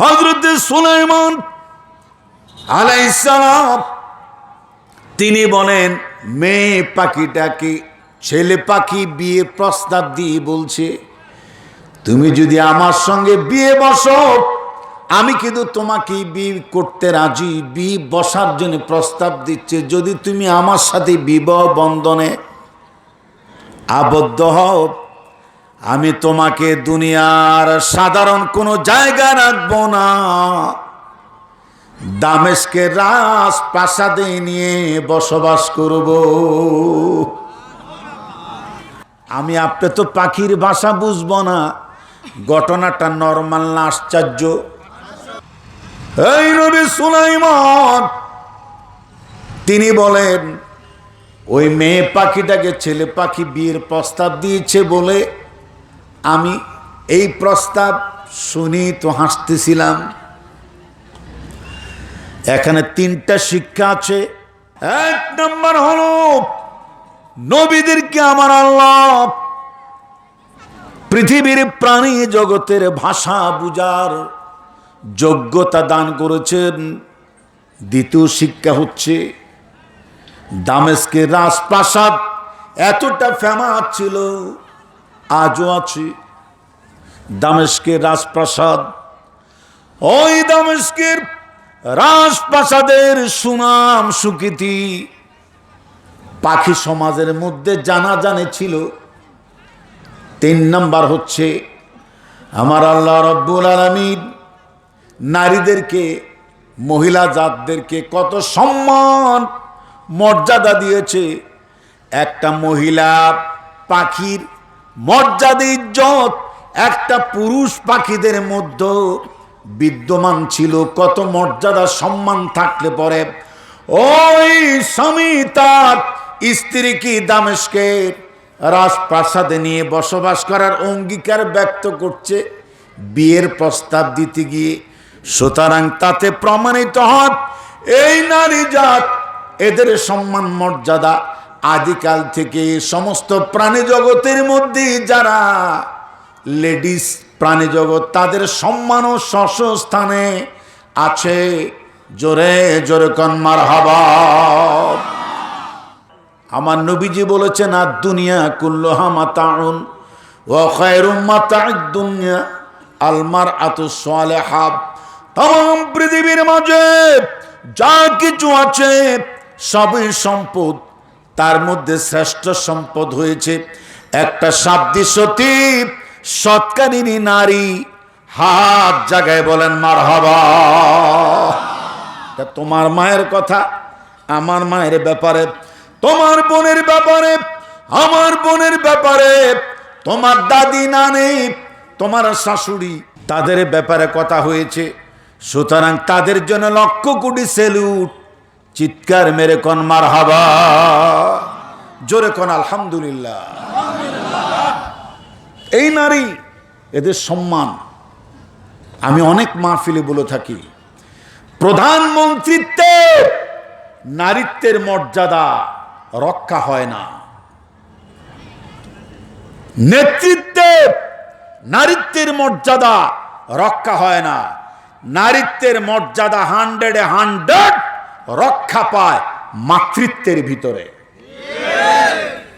হযরত সুলাইমান আলাইহিস সালাম তিনি বলেন, মেয়ে পাখিটাকে ছেলে পাখি বিয়ে প্রস্তাব দিয়ে বলছে, তুমি যদি আমার সঙ্গে বিয়ে বসো, আমি কিন্তু তোমাকে বিয়ে করতে রাজি, বিয়ে বসার জন্য প্রস্তাব দিচ্ছে। যদি তুমি আমার সাথে বিবাহ বন্ধনে আবদ্ধ হও, আমি তোমাকে দুনিয়ার সাধারণ কোনো জায়গা রাখবো না, দামেস্কের রাজপ্রাসাদে নিয়ে বসবাস করব। আমি আপনি তো পাখির ভাষা বুঝবো না, ঘটনাটা নরমাল না আশ্চর্য? এই নবী সুলাইমান তিনি বলেন, ওই মেয়ে পাখিটাকে ছেলে পাখি বিয়ের প্রস্তাব দিয়েছে বলে আমি এই প্রস্তাব শুনি তো হাসতেছিলাম। এখানে তিনটা শিক্ষা আছে। এক নম্বর হলো, নবীদেরকে আমার আল্লাহ পৃথিবীর প্রাণী জগতের ভাষা বুঝার যোগ্যতা দান করেছেন। দ্বিতীয় শিক্ষা হচ্ছে, দামেস্কের রাজপ্রাসাদ এতটা ফেমাস ছিল, আজও আছে। দামেস্কের রাজপ্রাসাদ, ওই দামেস্কের রাজপ্রাসাদের সুনাম সুখ্যাতি পাখি সমাজের মধ্যে জানাজানি ছিল। তিন নাম্বার হচ্ছে, আমার আল্লাহ রব্বুল আলামিন নারীদেরকে, মহিলা জাতদেরকে কত সম্মান মর্যাদা দিয়েছে। একটা মহিলা পাখির মর্যাদা ইজ্জত একটা পুরুষ পাখিদের মধ্যে বিদ্যমান ছিল। কত মর্যাদা সম্মান থাকলে পরে ওই স্বামী তার স্ত্রীকে দামেস্কের রাজপ্রাসাদে নিয়ে বসবাস করার অঙ্গীকার ব্যক্ত করছে বিয়ের প্রস্তাব দিতে গিয়ে। সুতরাং তাতে প্রমাণিত হয় এই নারী জাত, এদের সম্মান মর্যাদা আদিকাল থেকে সমস্ত প্রাণী জগতের মধ্যে যারা লেডিস প্রাণী জগৎ, তাদের সম্মান ও শস্য স্থানে আছে। জোরে জোরে কোন মারহাবা। আমার নবীজি বলেছেন, আর দুনিয়া কুল্লুহা মাতাউন ওয়া খায়রুম মাতাউদ দুনিয়া আল মারআতু সালিহা। तमाम পৃথিবীর মাঝে যা কিছু আছে সবই সম্পদ, তার মধ্যে শ্রেষ্ঠ সম্পদ হয়েছে একটা শাব্দি সতী, সৎকারিনী নারী। হাত জাগায় বলেন মারহাবা। তোমার মায়ের কথা, আমার মায়ের ব্যাপারে, তোমার বোনের ব্যাপারে, আমার বোনের ব্যাপারে, তোমার দাদি নানি, তোমার শাশুড়ি, তাদের ব্যাপারে কথা হয়েছে। সুতরাং তাদের জন্য লক্ষ কোটি সেলুট। চিৎকার মেরে কোন মারহাবা, জোরে কোন আলহামদুলিল্লাহ। এই নারী, এদের সম্মান আমি অনেক মাহফিলে বলে থাকি। প্রধানমন্ত্রীত্বে নারীত্বের মর্যাদা রক্ষা হয় না, নেতৃত্বে নারীত্বের মর্যাদা রক্ষা হয় না। নারীত্বের মর্যাদা 100% রক্ষা পায় মাতৃত্বের ভিতরে।